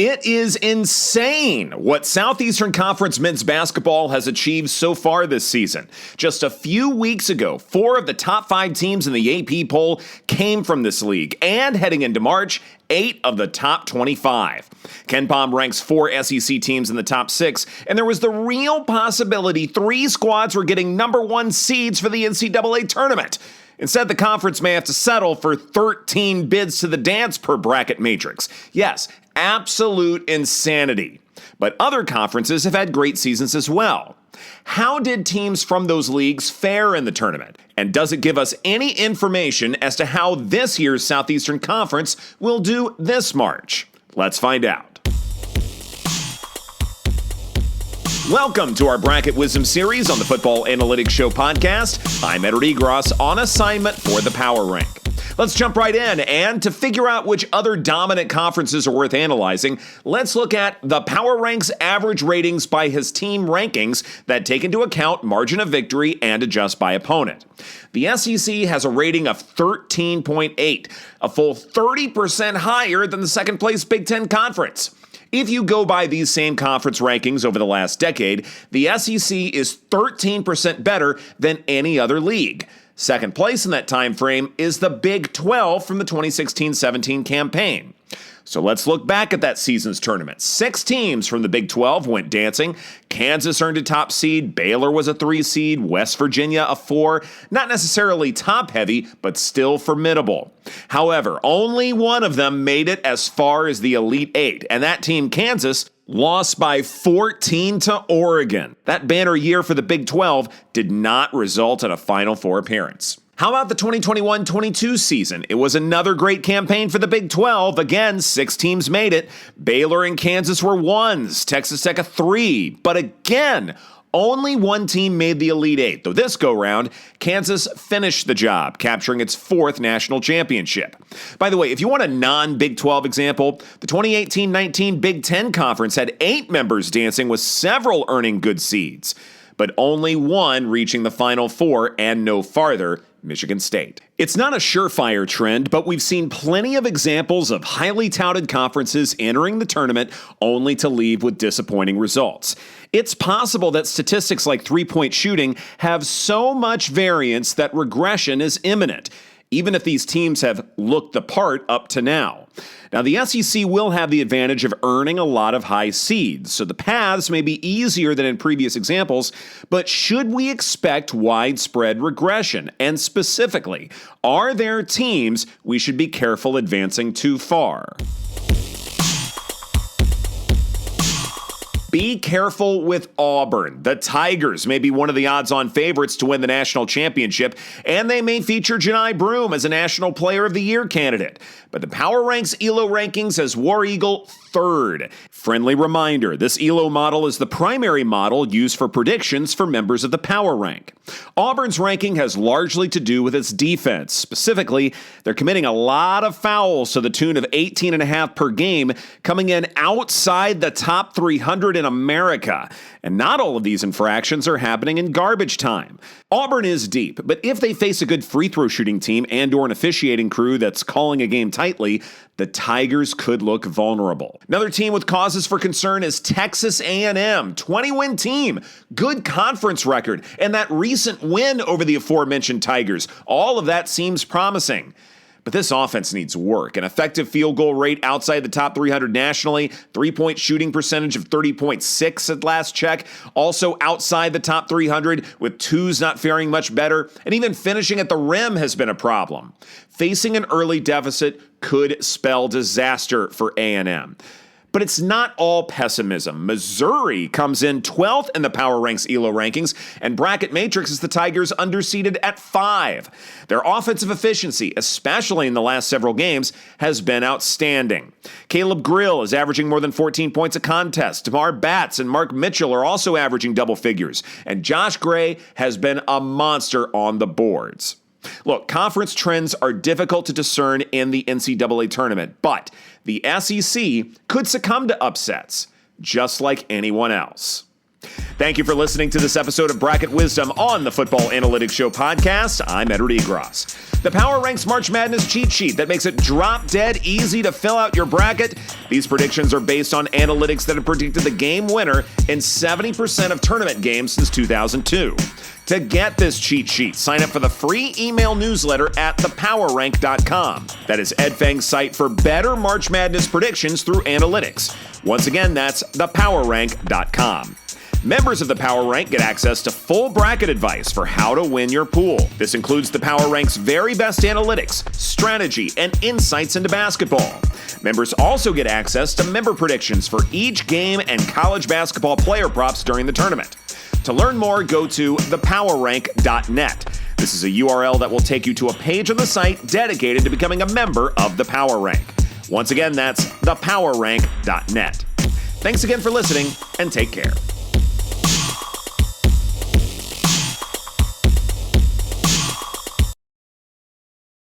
It is insane what Southeastern Conference men's basketball has achieved so far this season. Just a few weeks ago, 4 of the top 5 teams in the AP poll came from this league, and heading into March, 8 of the top 25. KenPom ranks 4 SEC teams in the top 6, and there was the real possibility 3 squads were getting number 1 seeds for the NCAA tournament. Instead, the conference may have to settle for 13 bids to the dance per bracket matrix. Yes, absolute insanity. But other conferences have had great seasons as well. How did teams from those leagues fare in the tournament? And does it give us any information as to how this year's Southeastern Conference will do this March? Let's find out. Welcome to our Bracket Wisdom series on the Football Analytics Show podcast. I'm Edward Egros on assignment for the Power Rank. Let's jump right in, and to figure out which other dominant conferences are worth analyzing, let's look at the Power Rank's average ratings by his team rankings that take into account margin of victory and adjust by opponent. The SEC has a rating of 13.8, a full 30% higher than the second-place Big Ten Conference. If you go by these same conference rankings over the last decade, the SEC is 13% better than any other league. Second place in that time frame is the Big 12 from the 2016-17 campaign. So let's look back at that season's tournament. 6 teams from the Big 12 went dancing. Kansas earned a top seed. Baylor was a 3 seed. West Virginia a 4. Not necessarily top heavy, but still formidable. However, only one of them made it as far as the Elite 8, and that team, Kansas, lost by 14 to Oregon. That banner year for the Big 12 did not result in a Final Four appearance. How about the 2021-22 season? It was another great campaign for the Big 12. Again, 6 teams made it. Baylor and Kansas were 1s, Texas Tech a 3. But again, only one team made the Elite 8, though this go-round, Kansas finished the job, capturing its 4th national championship. By the way, if you want a non-Big 12 example, the 2018-19 Big Ten Conference had 8 members dancing, with several earning good seeds, but only one reaching the Final Four and no farther, Michigan State. It's not a surefire trend, but we've seen plenty of examples of highly touted conferences entering the tournament only to leave with disappointing results. It's possible that statistics like three-point shooting have so much variance that regression is imminent, even if these teams have looked the part up to now. Now, the SEC will have the advantage of earning a lot of high seeds, so the paths may be easier than in previous examples, but should we expect widespread regression? And specifically, are there teams we should be careful advancing too far? Be careful with Auburn. The Tigers may be one of the odds-on favorites to win the national championship, and they may feature Janai Broome as a National Player of the Year candidate. But the Power Ranks ELO rankings as War Eagle 3rd. Friendly reminder, this ELO model is the primary model used for predictions for members of the Power Rank. Auburn's ranking has largely to do with its defense. Specifically, they're committing a lot of fouls to the tune of 18.5 per game, coming in outside the top 300 in America. And not all of these infractions are happening in garbage time. Auburn is deep, but if they face a good free throw shooting team and/or an officiating crew that's calling a game tightly, the Tigers could look vulnerable. Another team with causes for concern is Texas A&M, 20-win team, good conference record, and that recent win over the aforementioned Tigers. All of that seems promising. But this offense needs work. An effective field goal rate outside the top 300 nationally, 3-point shooting percentage of 30.6 at last check, also outside the top 300 with 2s not faring much better, and even finishing at the rim has been a problem. Facing an early deficit could spell disaster for A&M. But it's not all pessimism. Missouri comes in 12th in the Power Ranks ELO rankings, and Bracket Matrix is the Tigers underseeded at 5. Their offensive efficiency, especially in the last several games, has been outstanding. Caleb Grill is averaging more than 14 points a contest. Tamar Batts and Mark Mitchell are also averaging double figures, and Josh Gray has been a monster on the boards. Look, conference trends are difficult to discern in the NCAA tournament, but the SEC could succumb to upsets, just like anyone else. Thank you for listening to this episode of Bracket Wisdom on the Football Analytics Show podcast. I'm Edward Egros. The Power Ranks March Madness cheat sheet that makes it drop-dead easy to fill out your bracket. These predictions are based on analytics that have predicted the game winner in 70% of tournament games since 2002. To get this cheat sheet, sign up for the free email newsletter at thepowerrank.com. That is Ed Fang's site for better March Madness predictions through analytics. Once again, that's thepowerrank.com. Members of the Power Rank get access to full bracket advice for how to win your pool. This includes the Power Rank's very best analytics, strategy, and insights into basketball. Members also get access to member predictions for each game and college basketball player props during the tournament. To learn more, go to thepowerrank.net. This is a URL that will take you to a page on the site dedicated to becoming a member of the Power Rank. Once again, that's thepowerrank.net. Thanks again for listening, and take care.